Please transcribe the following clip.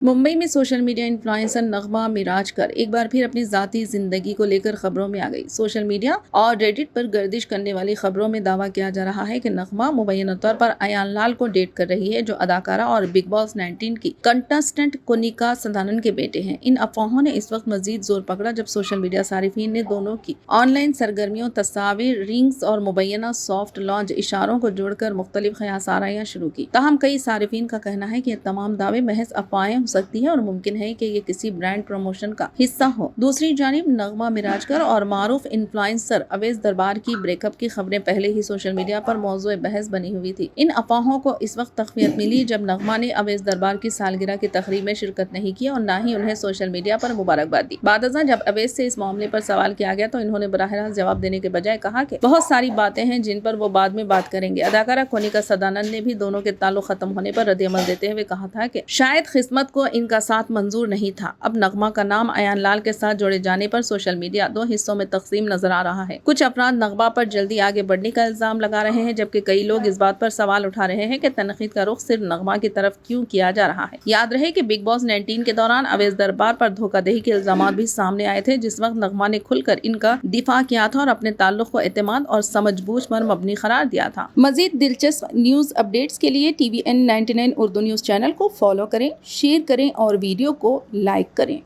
मुंबई में social media influencer नगमा मिराजकर एक बार फिर अपनी ज़ाती ज़िंदगी को लेकर खबरों में आ गई। सोशल मीडिया और रेडिट पर गर्दिश करने वाली खबरों में दावा किया जा रहा है कि नगमा मुबैना तौर पर अयान लाल को डेट कर रही है, जो अदाकारा और बिग बॉस 19 की कंटेस्टेंट कोनिका सदानंद के बेटे हैं। इन अफवाहों ने इस वक्त मजीद जोर पकड़ा जब सोशल मीडिया सारिफीन ने दोनों की ऑनलाइन सरगर्मियों, तस्वीर, रिंग्स और मुबैना सॉफ्ट लॉन्च इशारों को जोड़कर मुख्तलिफ क़यासाराइयाँ शुरू की। ताहम कई सारिफीन का कहना है कि ये तमाम दावे महज अफवाहें सकती है और मुमकिन है कि ये किसी ब्रांड प्रमोशन का हिस्सा हो। दूसरी जानिब नगमा मिराजकर और मारूफ इन्फ्लुएंसर अवैस दरबार की ब्रेकअप की खबरें पहले ही सोशल मीडिया पर मौजूद बहस बनी हुई थी। इन अफवाहों को इस वक्त तक़वियत मिली जब नगमा ने अवैस दरबार की सालगिरह की तकरीब में शिरकत नहीं की और न ही उन्हें सोशल मीडिया पर मुबारकबाद दी। बादअज़ां जब अवैस से इस मामले पर सवाल किया गया तो इन्होंने बराह रास्त जवाब देने के बजाय कहा कि बहुत सारी बातें हैं जिन पर वो बाद में बात करेंगे। अदाकारा कोनिका सदानंद ने भी दोनों के ताल्लुक खत्म होने पर रद्द-ए-अमल देते हुए कहा था कि शायद किस्मत को इनका साथ मंजूर नहीं था। अब नगमा का नाम अयान लाल के साथ जोड़े जाने पर सोशल मीडिया दो हिस्सों में तकसीम नजर आ रहा है। कुछ अफराद नगमा पर जल्दी आगे बढ़ने का इल्जाम लगा रहे हैं, जबकि कई लोग इस बात पर सवाल उठा रहे हैं कि तनकीद का रुख सिर्फ नगमा की तरफ क्यों किया जा रहा है। याद रहे कि बिग बॉस 19 के दौरान अवैस दरबार पर धोखाधड़ी के इल्जाम भी सामने आए थे, जिस वक्त नगमा ने खुलकर इनका दिफा किया था और अपने ताल्लुक को एतमाद और समझबूझ पर मबनी करार दिया था। मजीद दिलचस्प न्यूज अपडेट्स के लिए TVN 99 उर्दू न्यूज चैनल को फॉलो करें, शेयर करें और वीडियो को लाइक करें।